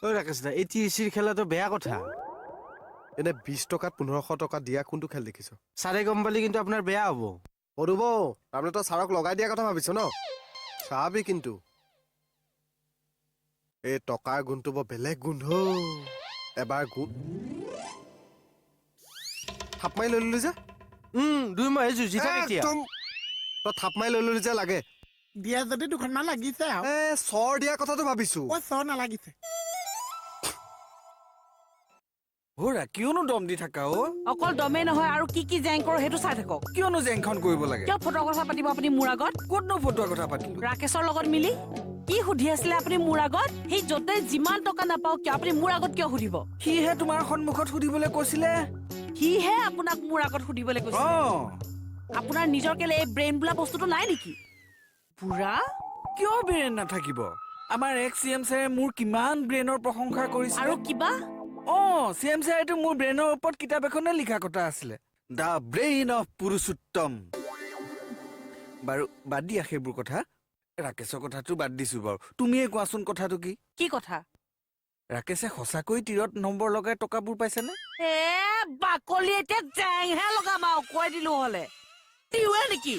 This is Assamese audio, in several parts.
ঐ ৰাকেশ দা, এই টিচিৰ খেলাটো বেয়া কথা। এনে 20 টকাত 1500 টকা দিয়া কোনটো খেল দেখিছ? ছাৰে গম পালে কিন্তু আপোনাৰ বেয়া হ'ব। সৰুব তাৰমানে তই ছাৰক লগাই দিয়া কথা ভাবিছ ন? চাবি কিন্তু এই টকাৰ গুণটো বৰ বেলেগ গোন্ধ। এবাৰ গুণ থাপ মাৰি লৈ ললি যে 2 মাহে যুঁজি থাকে এতিয়া। একদম তই থাপ মাৰি লৈ ললি যে লাগে দিয়া যদি দুখনমান লাগিছে আৰু চৰ দিয়া কথাটো ভাবিছো। চৰ নালাগিছে। হোৰা কিয়নো দম দি থাকা অকল দমে নহয় আৰু কি কি জেং কৰো সেইটো চাই থাকক। কিয়নো জেংখন কৰিব লাগে? কিয় ফটোৰ কথা পাতিব আপুনি মোৰ আগত? ক'তনো ফটোৰ কথা পাতিলো? ৰাকেশৰ লগত মিলি কি সুধি আছিলে আপুনি মোৰ আগত? সেই য'তে যিমান টকা নাপাও কিয় আপুনি মোৰ আগত কিয় সুধিব? সিহে তোমাৰ সন্মুখত সুধিবলৈ কৈছিলে। সিহে আপোনাক মোৰ আগত সুধিবলৈ কৈছে। আপোনাৰ নিজৰ কেলে এই ব্ৰেইন বোলা বস্তুটো নাই নেকি? পুৰা কিয় ব্ৰেইন নাথাকিব? আমাৰ এক্স CM ছাৰে মোৰ কিমান ব্ৰেইনৰ প্ৰশংসা কৰিছে। আৰু কিবা CM ছাৰেটো মোৰ ব্ৰেইনৰ ওপৰত কিতাপ এখনে লিখা কথা আছিলে, দ্য ব্ৰেইন অফ পুৰুষোত্তম। বাৰু বাদ দিয়া সেইবোৰ কথা। ৰাকেশৰ কথাটো বাদ দিছো বাৰু, তুমিয়ে কোৱাচোন কথাটো কি? কি কথা? ৰাকেশে সঁচাকৈ তীৰত নম্বৰ লগাই টকাবোৰ পাইছেনে? বাকলি এতিয়া জেংহে লগাম আৰু কৈ দিলো হলে তিৱে নেকি?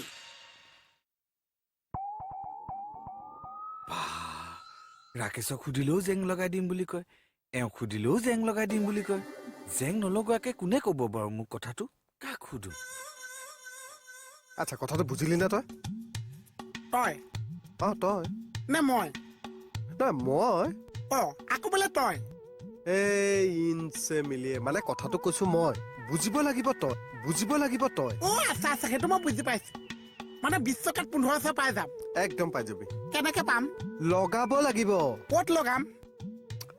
ৰাকেশক সুধিলেও জেং লগাই দিম বুলি কয়, এওঁ সুধিলেও জেং লগাই দিম বুলি কয়। জেং নলগোৱাকে কোনে কব বাৰু মোক কথাটো? কাক সুধো? আচ্ছা কথাটো বুজিলি নে তই? তই তই নে মই? নাই মই আকৌ বোলে তই। এই ইনচে মিলিয়ে মানে কথাটো কৈছো মই। বুজিব লাগিব তই, বুজিব লাগিব তই। আচ্ছা সেইটো মই বুজি পাইছো। মানে 20 টকাত 1500 পাই যাম। একদম পাই যাবি। কেনেকে পাম? লগাব লাগিব। ক'ত লগাম?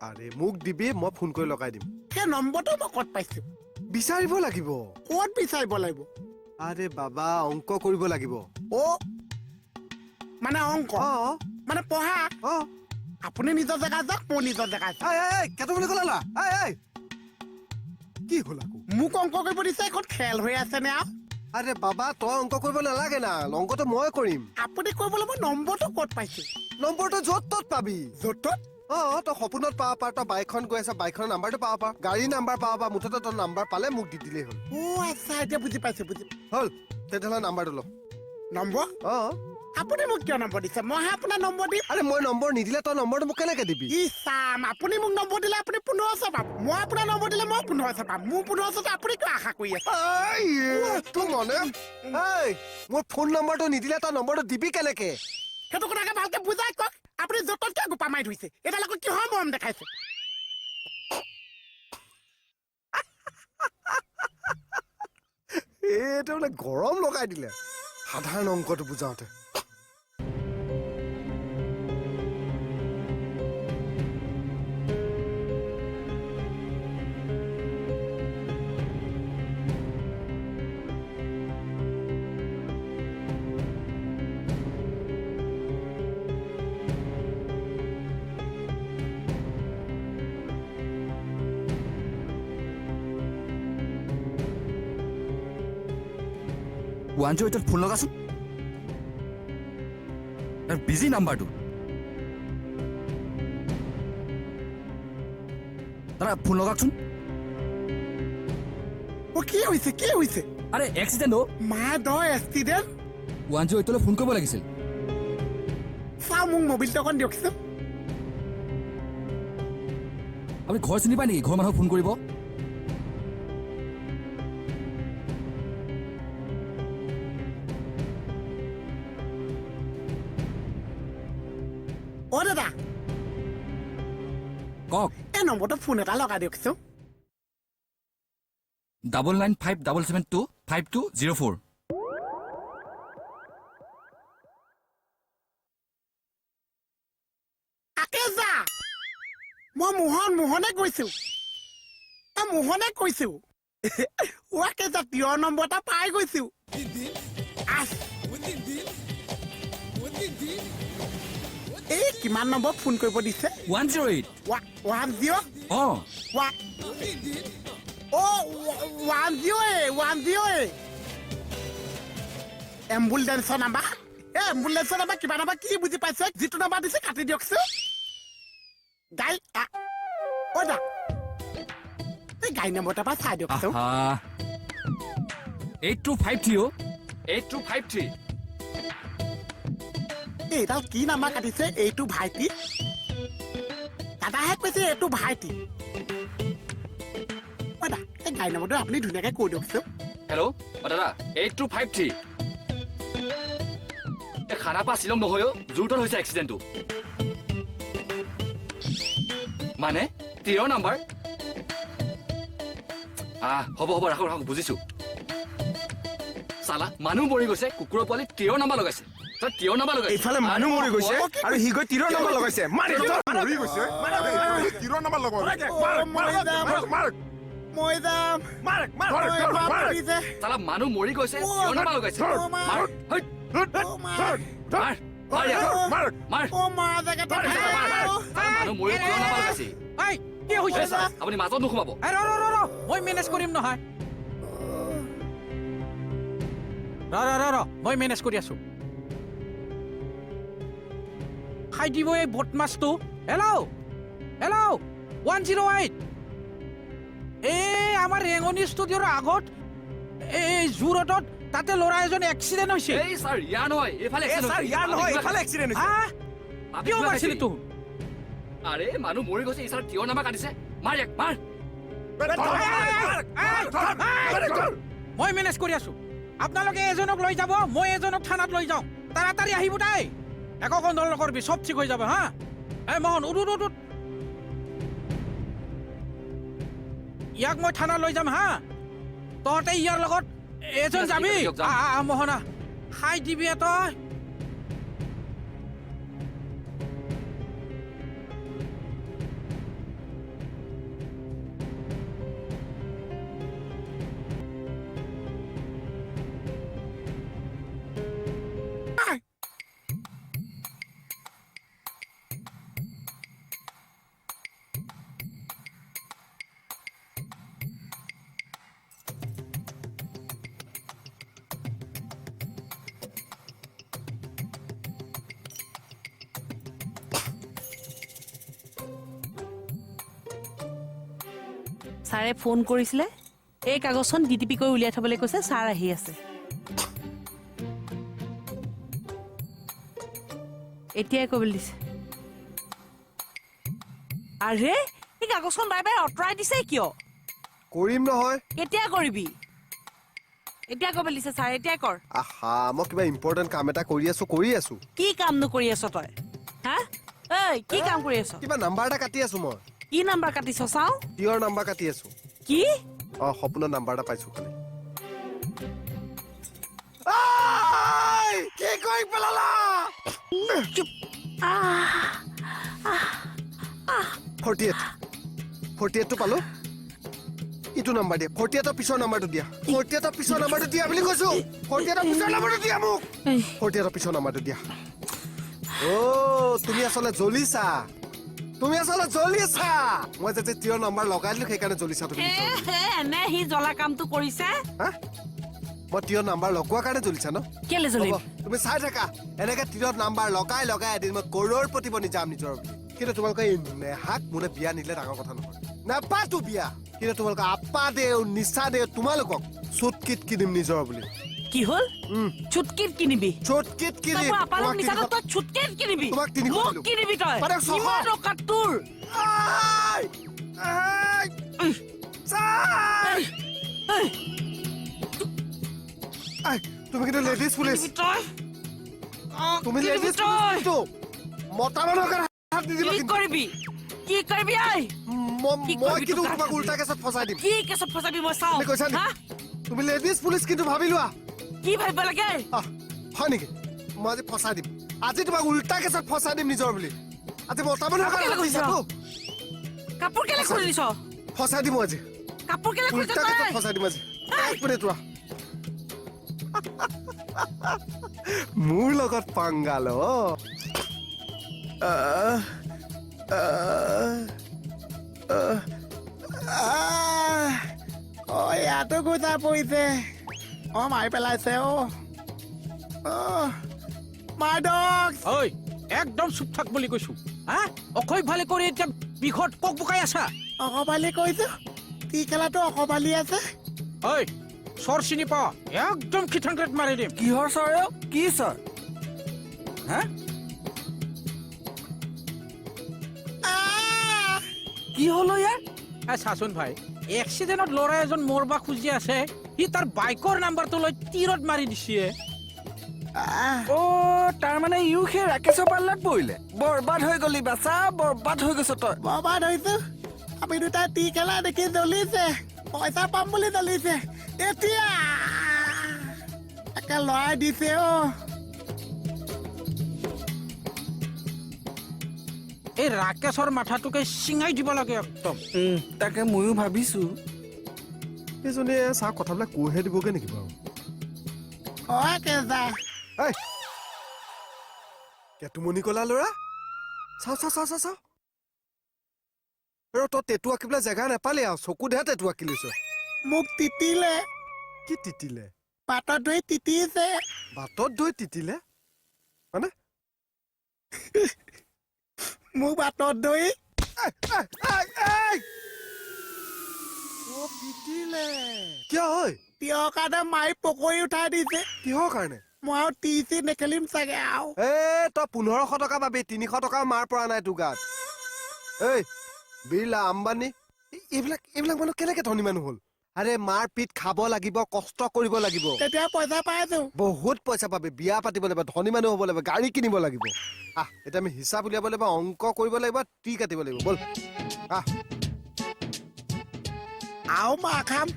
আৰে মোক দিবি, মই ফোন কৰি লগাই দিম। সেই নম্বৰটো মই ক'ত পাইছো? বিচাৰিব লাগিব। ক'ত বিচাৰিব লাগিব? আৰে বাবা অংক কৰিব লাগিব। মানে অংক মানে পঢ়া? আপুনি নিজৰ জেগা যাওক, মই নিজৰ জেগা কেটো বুলি ক'লা কি হ'ল আকৌ? মোক অংক কৰিব দিছে, এখন খেল হৈ আছে নে? আৰে বাবা তই অংক কৰিব নালাগে না, অংকটো মই কৰিম। আপুনি কৰিবলৈ মই নম্বৰটো ক'ত পাইছো? নম্বৰটো য'ত ত'ত পাবি। য'ত ত'ত? তই সপোনত পাব পাৰ, তই বাইকখন গৈ আছ বাইকখনৰ নাম্বাৰটো পাব পাৰ, গাড়ী নাম্বাৰ পাব পাৰ, মুঠতে তই নাম্বাৰ পালে মোক দি দিলেই হ'ল। আচ্ছা এতিয়া বুজি পাইছো হ'ল। তেতিয়াহ'লে নাম্বাৰটো ল। নম্বৰ? আপুনি মোক কিয় নম্বৰ দিছে? মইহে আপোনাৰ নম্বৰ দিম। আৰে মই নম্বৰ নিদিলে তই নম্বৰটো মোক কেনেকে দিবি? আপুনি মোক নম্বৰ দিলে আপুনি 1500 পাব, মই আপোনাৰ নম্বৰ দিলে মই 1500 পাম। মোৰ 1500 আপুনি কিয় আশা কৰি আছে? মোৰ ফোন নম্বৰটো নিদিলে তই নম্বৰটো দিবি কেনেকে? সেইটো কথাকে ভালকে বুজাই কওক। আপুনি য'ত কিয় গোপা মাৰি ধৰিছে? এডাল আকৌ কিহৰ মৰম দেখাইছে? এইটো বোলে গৰম লগাই দিলে সাধাৰণ অংকটো বুজাওতে। ওৱান জিৰ' এইটত ফোন লগাচোন, বিজি নাম্বাৰটো। দাদা ফোন লগাওকচোন। কি হৈছে কি হৈছে? আৰে এক্সিডেণ্ট এক্সিডেণ্ট? 1 জিৰ' এইটলৈ ফোন কৰিব লাগিছিল। চাওঁ মোক মোবাইলটো অকণ দিয়কচোন। আপুনি ঘৰ চিনি পায় নেকি? ঘৰৰ মানুহক ফোন কৰিব। দাদা কওক। এই নম্বৰটো ফোন এটা লগাই দিয়কচোন। 9957725204। মই মোহনে কৈছো। প্ৰিয় নম্বৰ এটা পাই গৈছো। এই কিমান নম্বৰ ফোন কৰিব দিছে? 108। 10? 108 এম্বুলেন্সৰ নাম্বাৰ। এম্বুলেন্সৰ নাম্বাৰ কিবা নাম্বাৰ কি বুজি পাইছে? যিটো নাম্বাৰ দিছে কাটি দিয়কচোন। গাড়ী ঐ দা এই গাড়ী নম্বৰটো পৰা চাই দিয়কচোন 8253 8253 এইডাল কি নাম্বাৰ কাটিছে এইটো ভাইটি দাদাহে কৈছে এইটো ভাইটি ঐ দা এই গাড়ী নম্বৰটো আপুনি ধুনীয়াকৈ কৈ দিয়কচোন হেল্ল' দাদা 8253 এই খানাপা শ্বিলং নহয় জোৰটোত হৈছে এক্সিডেণ্টটো মানে 13 নম্বৰ হ'ব ৰাখক বুজিছো চালা মানুহ মৰি গৈছে কুকুৰৰ পোৱালি 13 নম্বৰ লগাইছে তই 13 নম্বৰ লগাইছে এইফালে মানুহ মৰি গৈছে আৰু সি গৈ 13 নম্বৰ লগাইছে মাৰ মৰি গৈছে 13 নম্বৰ লগাব মই যাম চালা মানুহ মৰি গৈছে 13 নম্বৰ লগাইছে মাৰ হৈ মাৰ মানুহ মৰি 13 নম্বৰ লগাইছে কি হৈছে আপুনি মাজত নোসোমাব মই মেনেজ কৰিম নহয় মই মেনেজ কৰি আছো খাই দিব এই বদমাছটো হেল্ল' 108 এই আমাৰ ৰেঙনি ষ্টুডিঅ'ৰ আগত এই জোৰতত তাতে ল'ৰা এজন এক্সিডেণ্ট হৈছে এই ছাৰ ইয়াৰ নহয় এইফালে এক্সিডেণ্ট কিয় মাৰিছিলি তোৰ আৰে মানুহ মৰি গৈছে এই ছাৰ 13 নম্বৰ কাটিছে মাৰ এক মাৰ মই মেনেজ কৰি আছো আপোনালোকে এজনক লৈ যাব মই এজনক থানাত লৈ যাওঁ তাড়াতাড়ি আহিব তাই একো গণ্ডগোল নকৰিবি চব ঠিক হৈ যাব হা এই মোহন উঠ ইয়াক মই থানা লৈ যাম হা তহঁতে ইয়াৰ লগত এজন যাবি মোহনা খাই দিবি তই ছাৰে ফোন কৰিছিলে এই কাগজখন ডিটিপি কৰি উলিয়াই থবলৈ কৈছে ছাৰ আহি আছে এতিয়াই ক'বলৈ দিছে আৰে এই কাগজখন বাৰে বাৰে আঁতৰাই দিছে কিয় কৰিম নহয় কেতিয়া কৰিবি এতিয়া ক'বলৈ দিছে ছাৰ এতিয়াই কৰ আহা মই কিবা ইম্পৰ্টেণ্ট কাম এটা কৰি আছো কি কাম নকৰি আছ তই হা এই কি কাম কৰি আছ কিবা নাম্বাৰ এটা কাটি আছো মই কি নাম্বাৰ কাটিছ চাওঁ তিয়ৰ নাম্বাৰ কাটি আছো কি সপোনৰ নাম্বাৰ এটা পাইছো খালি কি কৰি পেলালা 48 টো পালো ইটো নাম্বাৰ দিয়া 48ৰ পিছৰ নাম্বাৰটো দিয়া 48ৰ পিছৰ নাম্বাৰটো দিয়া বুলি কৈছো 48ৰ পিছৰ নাম্বাৰটো দিয়া মোক 48ৰ পিছৰ নাম্বাৰটো দিয়া তুমি আচলতে জ্বলিছা মই যে তিয়ৰ নাম্বাৰ লগাই দিলো সেইকাৰণে জ্বলিছা তুমি এনে সি জ্বলা কামটো কৰিছে মই তিয়ৰ নাম্বাৰ লগোৱাৰ কাৰণে জ্বলিছা ন কেলে জ্বলিম তুমি চাই থাকা এনেকে তিয়ৰ নাম্বাৰ লগাই এদিন মই কৰৌৰপতি বনি যাম নিজৰ কিন্তু তোমালোকে নেহাক মোলে বিয়া নিদিলে ডাঙৰ কথা নহয় নাপাতো বিয়া কিন্তু তোমালোকে আপা দেউ নিচা দেউ তোমালোকক চুটকিট কিনিম নিজৰ বুলি কি হ'ল চুটকিট কিনিবি চুটকিট কিনিম তই আপালক নিচাটো তই চুটকিট কিনিবি তোমাক তিনিশ মোক দিলো। কিনিবি তই পাৰে ছশ। ইমান টকা তোৰ তুমি কিন্তু লেডিজ পুলিচ কিনিবি তই তুমি কিনিবি লেডিজ তই পুলিচ মতা মানুহৰ হাত নিদিবা কি কিন্তু কৰিবি আই কি মই কৰিবি কিন্তু তোক তোমাক উল্টা কেছত ফচাই দিম কি কেছত ফচাবি মই চাওঁ তুমি কৈছা নি? হা তুমি লেডিজ পুলিচ কিন্তু ভাবি লোৱা কি ভাবিব লাগে হয় নেকি মই আজি ফচাই দিম আজি তোমাক উল্টা কেছত ফচাই দিম নিজৰ বুলি আজি মতা মানুহৰ কেলে হাত কৈছ? দিছাতো কাপোৰ কেলে খুলি দিছ ফচাই দিম আজি কাপোৰ কেলে খুলি উল্টা কেছত ফচাই দিম আজি এক মিনিট ৰোৱা মোৰ লগত পাংগাল ইয়াতো গোটা পৰিছে মাৰি পেলাইছে মাই ডগ ঐ একদম চুপ থাক বুলি কৈছো হা অক্ষয় ভালে কৰি এতিয়া বিষত পোক বোকাই আছা অকবালি কৈছো টি খেলাটো অকবালি আছে ঐ চৰ চিনি পা একদম খিঠাংকেট মাৰি দিম কিহৰ চৰ অ? কি চৰ হা আহ! কি হ'ল অ ইয়াৰ চাচোন ভাই এক্সিডেণ্টত ল'ৰা এজন মৰবা খুজি আছে সি তাৰ বাইকৰ নাম্বাৰটো লৈ তীৰত মাৰি দিছে আহ! অ' তাৰমানে ইও সেই ৰাকেশৰ পাল্লাত পৰিলে বৰবাদ হৈ গলি বাচা বৰবাদ হৈ গৈছ তই বৰবাদ হৈছো আমি দুটা টি খেলা দেখি জ্বলিছে পইচা পাম বুলি জ্বলিছে এতিয়া একে লৰাই দিছে অ এই ৰাকেশৰ মাথাটোকে চিঙাই দিব লাগে একদম তাকে ময়ো ভাবিছো এইজনীয়ে চাহ কথাবিলাক কৈহে দিবগে নেকি বাৰু হয় কেজা এই কেতুমণি কলা ল'ৰা চাও চাও চাও চাও চাও আৰু তই টেটু আঁকিবলৈ জেগা নাপালি আৰু চকুতহে টেটু আঁকি লৈছ মোক তিতিলে কি তিতিলে পাতত ধৰি তিতিছে বাটত ধৰি তিতিলে মানে মোক বাটত ধৰি তিতিলে কিয় হয় তিয়ৰ কাৰণে মাৰি পকৰি উঠাই দিছে কিহৰ কাৰণে মই আৰু টি চি নেখেলিম চাগে আৰু এ তই 1500 টকা পাবি 300 টকা মাৰ পৰা নাই তোৰ গাত এই বিৰলা আম্বানী এইবিলাক মানুহ কেনেকে ধনী মানুহ হ'ল আৰে মাৰ পিঠ খাব লাগিব কষ্ট কৰিব লাগিব তেতিয়া পইচা পাই আছো বহুত পইচা পাবি বিয়া পাতিব লাগিব ধনী মানুহ হ'ব লাগিব গাড়ী কিনিব লাগিব এতিয়া আমি হিচাপ উলিয়াব লাগিব অংক কৰিব লাগিব টি কাটিব লাগিব বল আৰু মাৰ খাম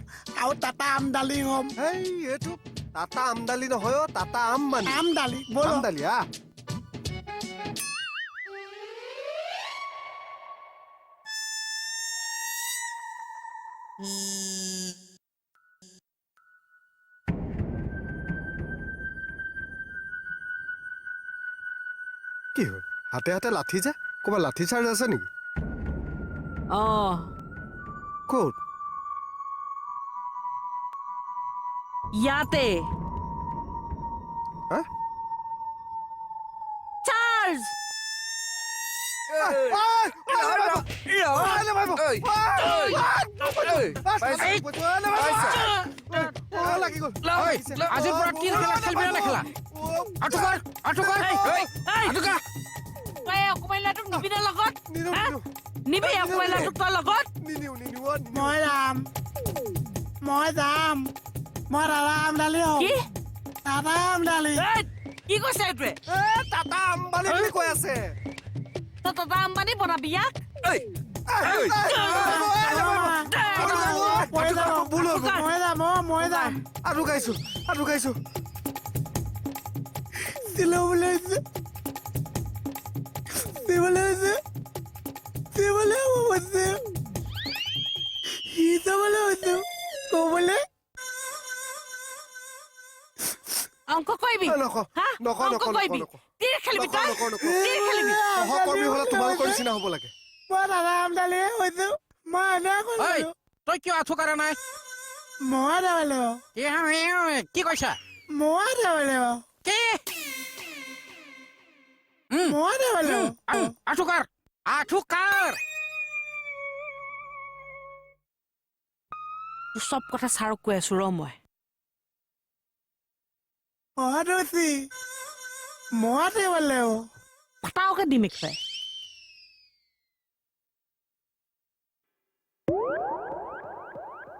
আৰু টাটা আমদালি হ'ম এইটো টাটা আমদালি নহয় অ টাটা আম্বানী আমদালি বল আমদালি কি হ'ল হাতে হাতে লাঠি যে ক'ৰবাত লাঠি চাৰ্জ আছে নেকি ক'ত ইয়াতে হা চাৰ্জ আজিৰ পৰা কি খেলা খেলবি নে নেখেলা আঠুকাৰ আঠুকাৰ আঠুকা তই অকমাইলাটোক নিবি নে লগত নিবি অকমাইলাটোক তই লগত মই যাম মই যাম মই দাদা আমদালি হ'ম কি দাদা আমদালি কি কৈছে এইটোৱে টাটা আম্বানী বুলি কৈ আছে তই দাদা আম্বানী বনাবি ইয়াক মই যাম আৰু গাইছো চিলাবলৈ কবলৈ অংক কৰিবি অংক কৰিবি তীৰ খেলিবি তই তীৰ খেলিবি সহকৰ্মী হলে তোমালোকৰ নিচিনা হ'ব লাগে মই দাদা আমদালি হৈছো মই এনে কৈছো তই কিয় আঠুকাৰা নাই মই যাবলৈ কি কৈছা মই যাবলৈ কি মই যাবলৈ আঠুকাৰ আঠুকাৰ তোৰ চব কথা ছাৰক কৈ আছো ৰ মই মই যাবলৈ পাতাওকে দিম একেবাৰে